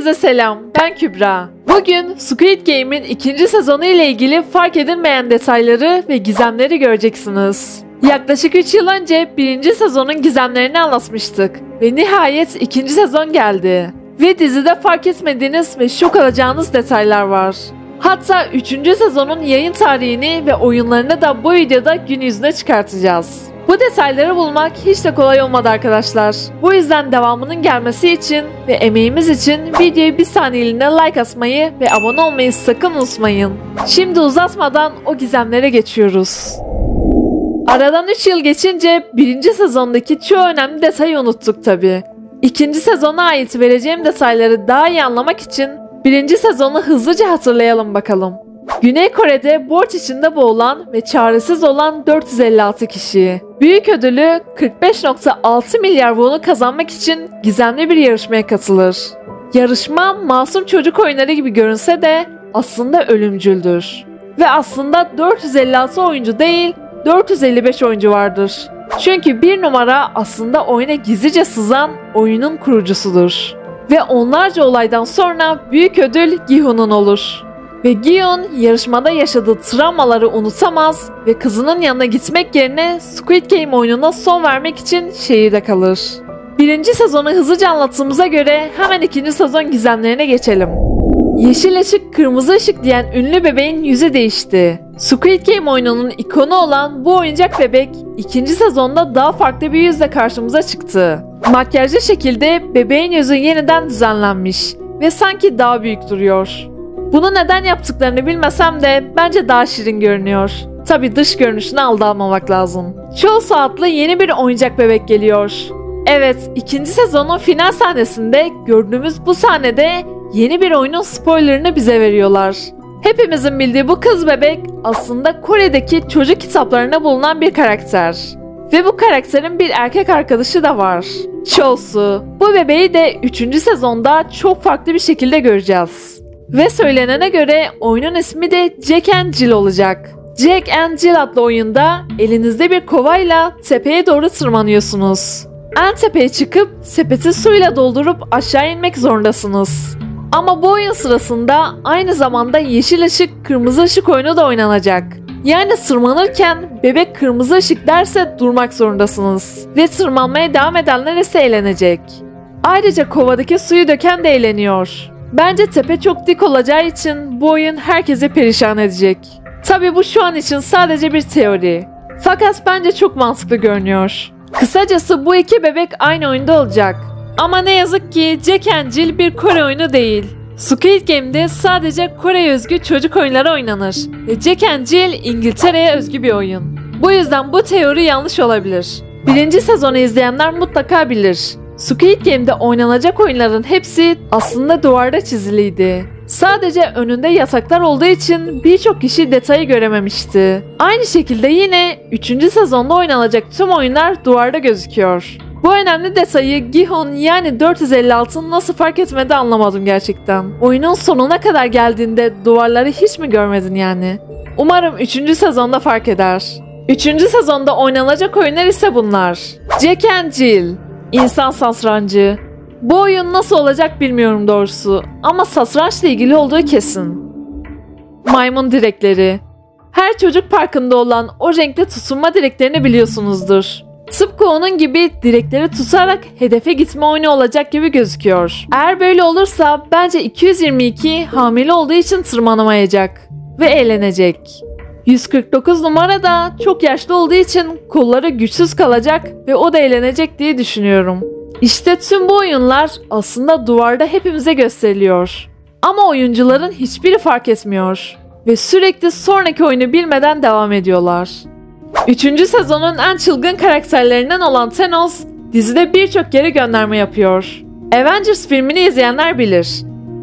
Herkese selam, ben Kübra. Bugün Squid Game'in ikinci sezonu ile ilgili fark edilmeyen detayları ve gizemleri göreceksiniz. Yaklaşık 3 yıl önce birinci sezonun gizemlerini anlatmıştık ve nihayet ikinci sezon geldi. Ve dizide fark etmediğiniz ve şok alacağınız detaylar var. Hatta 3. sezonun yayın tarihini ve oyunlarını da bu videoda gün yüzüne çıkartacağız. Bu detayları bulmak hiç de kolay olmadı arkadaşlar. Bu yüzden devamının gelmesi için ve emeğimiz için videoyu bir saniyeliğine like atmayı ve abone olmayı sakın unutmayın. Şimdi uzatmadan o gizemlere geçiyoruz. Aradan 3 yıl geçince birinci sezondaki çoğu önemli detayı unuttuk tabi. İkinci sezona ait vereceğim detayları daha iyi anlamak için birinci sezonu hızlıca hatırlayalım bakalım. Güney Kore'de borç içinde boğulan ve çaresiz olan 456 kişi. Büyük ödülü 45,6 milyar won'u kazanmak için gizemli bir yarışmaya katılır. Yarışma masum çocuk oyunları gibi görünse de aslında ölümcüldür. Ve aslında 456 oyuncu değil 455 oyuncu vardır. Çünkü bir numara aslında oyuna gizlice sızan oyunun kurucusudur. Ve onlarca olaydan sonra büyük ödül Gi-hun'un olur. Ve Gi-hun yarışmada yaşadığı travmaları unutamaz ve kızının yanına gitmek yerine Squid Game oyununa son vermek için şehirde kalır. Birinci sezonu hızlıca anlattığımıza göre hemen ikinci sezon gizemlerine geçelim. Yeşil ışık, kırmızı ışık diyen ünlü bebeğin yüzü değişti. Squid Game oyununun ikonu olan bu oyuncak bebek ikinci sezonda daha farklı bir yüzle karşımıza çıktı. Makyajlı şekilde bebeğin yüzü yeniden düzenlenmiş ve sanki daha büyük duruyor. Bunu neden yaptıklarını bilmesem de bence daha şirin görünüyor. Tabi dış görünüşüne aldanmamak lazım. Çoğu saatli yeni bir oyuncak bebek geliyor. Evet, ikinci sezonun final sahnesinde gördüğümüz bu sahnede yeni bir oyunun spoilerını bize veriyorlar. Hepimizin bildiği bu kız bebek aslında Kore'deki çocuk kitaplarında bulunan bir karakter. Ve bu karakterin bir erkek arkadaşı da var. Chosu. Bu bebeği de 3. sezonda çok farklı bir şekilde göreceğiz. Ve söylenene göre oyunun ismi de Jack and Jill olacak. Jack and Jill adlı oyunda elinizde bir kovayla tepeye doğru tırmanıyorsunuz. En tepeye çıkıp sepeti suyla doldurup aşağı inmek zorundasınız. Ama bu oyun sırasında aynı zamanda yeşil ışık, kırmızı ışık oyunu da oynanacak. Yani tırmanırken bebek kırmızı ışık derse durmak zorundasınız. Ve tırmanmaya devam edenler ise eğlenecek. Ayrıca kovadaki suyu döken de eğleniyor. Bence tepe çok dik olacağı için bu oyun herkesi perişan edecek. Tabi bu şu an için sadece bir teori. Fakat bence çok mantıklı görünüyor. Kısacası bu iki bebek aynı oyunda olacak. Ama ne yazık ki Jack and Jill bir Kore oyunu değil. Squid Game'de sadece Kore'ye özgü çocuk oyunları oynanır. Ve Jack and Jill İngiltere'ye özgü bir oyun. Bu yüzden bu teori yanlış olabilir. Birinci sezonu izleyenler mutlaka bilir. Squid Game'de oynanacak oyunların hepsi aslında duvarda çiziliydi. Sadece önünde yataklar olduğu için birçok kişi detayı görememişti. Aynı şekilde yine 3. sezonda oynanacak tüm oyunlar duvarda gözüküyor. Bu önemli detayı Gi-hun yani 456'ın nasıl fark etmedi anlamadım gerçekten. Oyunun sonuna kadar geldiğinde duvarları hiç mi görmedin yani? Umarım 3. sezonda fark eder. 3. sezonda oynanacak oyunlar ise bunlar. Jack and Jill, İnsan Satrancı. Bu oyun nasıl olacak bilmiyorum doğrusu ama satrançla ilgili olduğu kesin. Maymun direkleri. Her çocuk parkında olan o renkli tutunma direklerini biliyorsunuzdur. Tıpkı onun gibi direkleri tutarak hedefe gitme oyunu olacak gibi gözüküyor. Eğer böyle olursa bence 222 hamile olduğu için tırmanamayacak ve eğlenecek. 149 numara da çok yaşlı olduğu için kolları güçsüz kalacak ve o da eğlenecek diye düşünüyorum. İşte tüm bu oyunlar aslında duvarda hepimize gösteriliyor. Ama oyuncuların hiçbiri fark etmiyor. Ve sürekli sonraki oyunu bilmeden devam ediyorlar. 3. sezonun en çılgın karakterlerinden olan Thanos, dizide birçok yere gönderme yapıyor. Avengers filmini izleyenler bilir.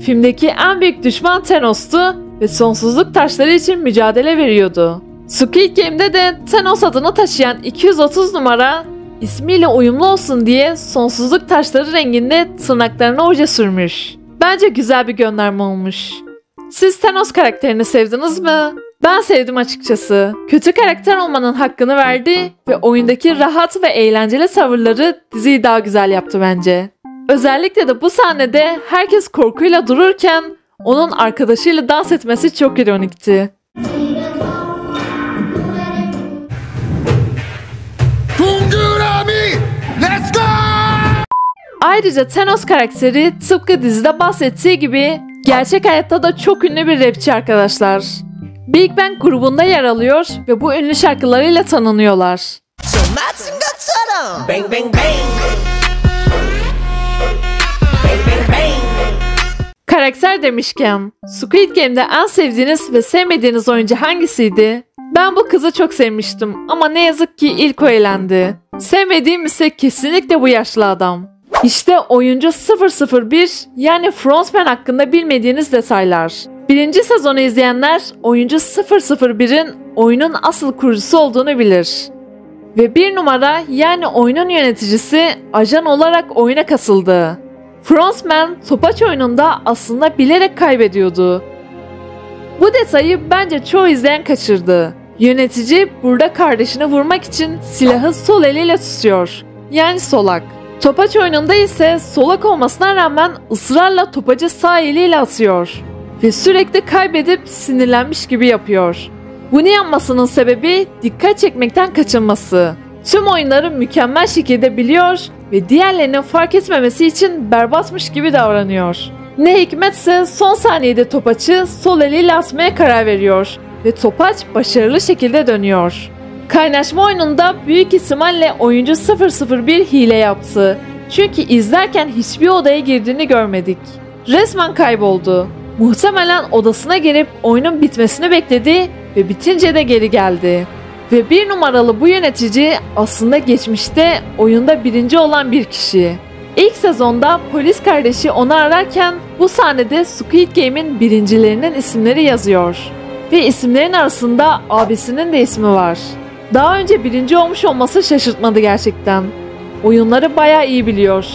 Filmdeki en büyük düşman Thanos'tu ve sonsuzluk taşları için mücadele veriyordu. Squid Game'de de Thanos adını taşıyan 230 numara, ismiyle uyumlu olsun diye sonsuzluk taşları renginde tırnaklarına oje sürmüş. Bence güzel bir gönderme olmuş. Siz Thanos karakterini sevdiniz mi? Ben sevdim açıkçası. Kötü karakter olmanın hakkını verdi ve oyundaki rahat ve eğlenceli tavırları diziyi daha güzel yaptı bence. Özellikle de bu sahnede herkes korkuyla dururken onun arkadaşıyla dans etmesi çok ironikti. Ayrıca Thanos karakteri tıpkı dizide bahsettiği gibi gerçek hayatta da çok ünlü bir rapçi arkadaşlar. Big Bang grubunda yer alıyor ve bu ünlü şarkılarıyla tanınıyorlar. Bang, bang, bang. Bang, bang, bang. Karakter demişken, Squid Game'de en sevdiğiniz ve sevmediğiniz oyuncu hangisiydi? Ben bu kızı çok sevmiştim ama ne yazık ki ilk o elendi. Sevmediğim ise kesinlikle bu yaşlı adam. İşte oyuncu 001 yani Frontman hakkında bilmediğiniz detaylar. Birinci sezonu izleyenler oyuncu 001'in oyunun asıl kurucusu olduğunu bilir. Ve bir numara yani oyunun yöneticisi ajan olarak oyuna katıldı. Frontman topaç oyununda aslında bilerek kaybediyordu. Bu detayı bence çoğu izleyen kaçırdı. Yönetici burada kardeşini vurmak için silahı sol eliyle tutuyor. Yani solak. Topaç oyununda ise solak olmasına rağmen ısrarla topacı sağ eliyle atıyor. Ve sürekli kaybedip sinirlenmiş gibi yapıyor. Bunu yapmasının sebebi dikkat çekmekten kaçınması. Tüm oyunları mükemmel şekilde biliyor ve diğerlerinin fark etmemesi için berbatmış gibi davranıyor. Ne hikmetse son saniyede topaçı sol eliyle atmaya karar veriyor ve topaç başarılı şekilde dönüyor. Kaynaşma oyununda büyük ihtimalle oyuncu 001 hile yaptı. Çünkü izlerken hiçbir odaya girdiğini görmedik. Resmen kayboldu. Muhtemelen odasına girip oyunun bitmesini bekledi ve bitince de geri geldi. Ve bir numaralı bu yönetici aslında geçmişte oyunda birinci olan bir kişi. İlk sezonda polis kardeşi onu ararken bu sahnede Squid Game'in birincilerinin isimleri yazıyor. Ve isimlerin arasında abisinin de ismi var. Daha önce birinci olmuş olması şaşırtmadı gerçekten. Oyunları bayağı iyi biliyor.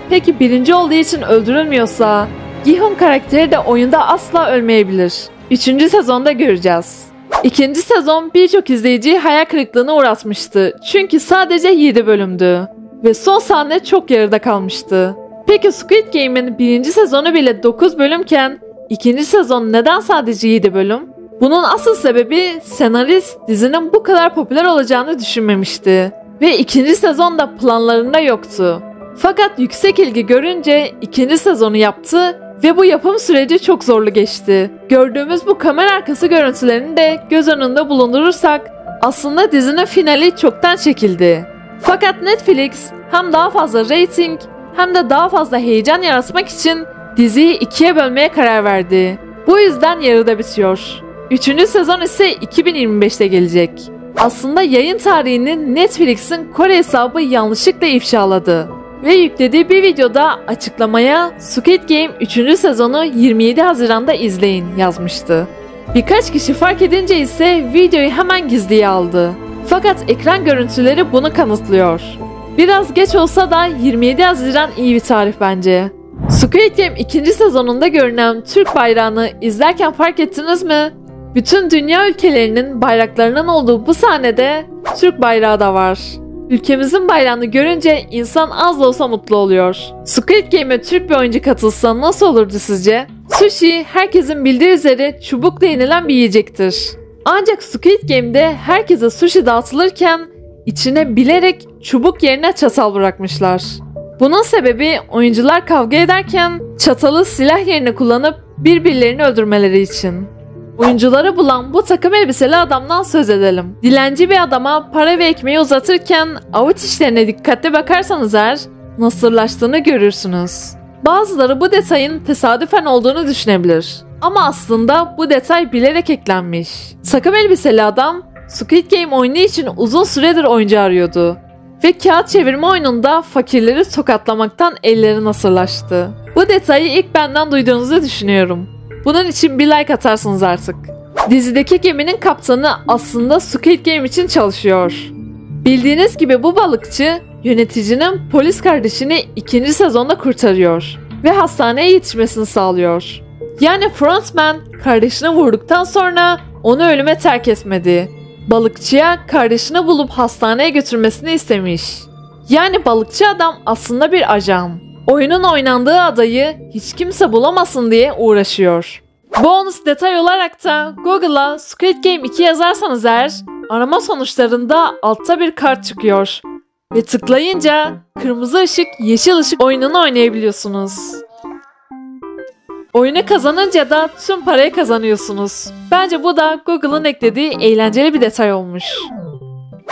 Peki birinci olduğu için öldürülmüyorsa? Gi-hun karakteri de oyunda asla ölmeyebilir. 3. sezonda göreceğiz. 2. sezon birçok izleyiciyi hayal kırıklığına uğratmıştı. Çünkü sadece 7 bölümdü. Ve son sahne çok yarıda kalmıştı. Peki Squid Game'in 1. sezonu bile 9 bölümken 2. sezon neden sadece 7 bölüm? Bunun asıl sebebi senarist dizinin bu kadar popüler olacağını düşünmemişti. Ve 2. sezonda planlarında yoktu. Fakat yüksek ilgi görünce 2. sezonu yaptı ve bu yapım süreci çok zorlu geçti. Gördüğümüz bu kamera arkası görüntülerini de göz önünde bulundurursak aslında dizinin finali çoktan çekildi. Fakat Netflix hem daha fazla reyting hem de daha fazla heyecan yaratmak için diziyi 2'ye bölmeye karar verdi. Bu yüzden yarıda bitiyor. 3. sezon ise 2025'te gelecek. Aslında yayın tarihini Netflix'in Kore hesabı yanlışlıkla ifşaladı. Ve yüklediği bir videoda açıklamaya Squid Game 3. sezonu 27 Haziran'da izleyin yazmıştı. Birkaç kişi fark edince ise videoyu hemen gizliye aldı. Fakat ekran görüntüleri bunu kanıtlıyor. Biraz geç olsa da 27 Haziran iyi bir tarih bence. Squid Game 2. sezonunda görünen Türk bayrağını izlerken fark ettiniz mi? Bütün dünya ülkelerinin bayraklarının olduğu bu sahnede Türk bayrağı da var. Ülkemizin bayrağını görünce insan az da olsa mutlu oluyor. Squid Game'e Türk bir oyuncu katılsa nasıl olurdu sizce? Sushi herkesin bildiği üzere çubukla yenilen bir yiyecektir. Ancak Squid Game'de herkese sushi dağıtılırken içine bilerek çubuk yerine çatal bırakmışlar. Bunun sebebi oyuncular kavga ederken çatalı silah yerine kullanıp birbirlerini öldürmeleri için. Oyuncuları bulan bu takım elbiseli adamdan söz edelim. Dilenci bir adama para ve ekmeği uzatırken avuç işlerine dikkatli bakarsanız eğer nasırlaştığını görürsünüz. Bazıları bu detayın tesadüfen olduğunu düşünebilir. Ama aslında bu detay bilerek eklenmiş. Takım elbiseli adam Squid Game oyunu için uzun süredir oyuncu arıyordu. Ve kağıt çevirme oyununda fakirleri tokatlamaktan elleri nasırlaştı. Bu detayı ilk benden duyduğunuzu düşünüyorum. Bunun için bir like atarsınız artık. Dizideki geminin kaptanı aslında Squid Game için çalışıyor. Bildiğiniz gibi bu balıkçı yöneticinin polis kardeşini 2. sezonda kurtarıyor ve hastaneye yetişmesini sağlıyor. Yani Frontman kardeşini vurduktan sonra onu ölüme terk etmedi. Balıkçıya kardeşini bulup hastaneye götürmesini istemiş. Yani balıkçı adam aslında bir ajan. oyunun oynandığı adayı hiç kimse bulamasın diye uğraşıyor. Bonus detay olarak da Google'a Squid Game 2 yazarsanız eğer arama sonuçlarında altta bir kart çıkıyor. Ve tıklayınca kırmızı ışık, yeşil ışık oyununu oynayabiliyorsunuz. Oyunu kazanınca da tüm parayı kazanıyorsunuz. Bence bu da Google'ın eklediği eğlenceli bir detay olmuş.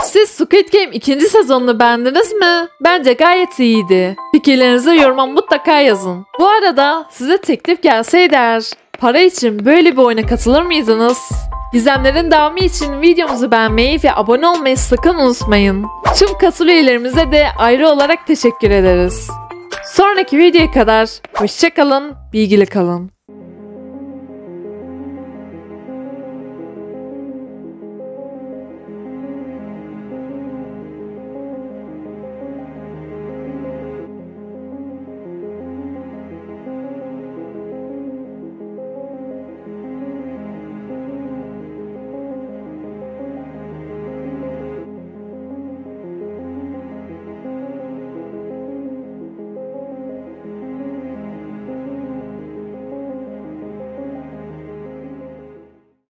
Siz Squid Game 2. sezonunu beğendiniz mi? Bence gayet iyiydi. Fikirlerinizi yoruma mutlaka yazın. Bu arada size teklif gelseydi eğer para için böyle bir oyuna katılır mıydınız? Gizemlerin devamı için videomuzu beğenmeyi ve abone olmayı sakın unutmayın. Tüm katıl üyelerimize de ayrı olarak teşekkür ederiz. Sonraki videoya kadar hoşça kalın, bilgili kalın.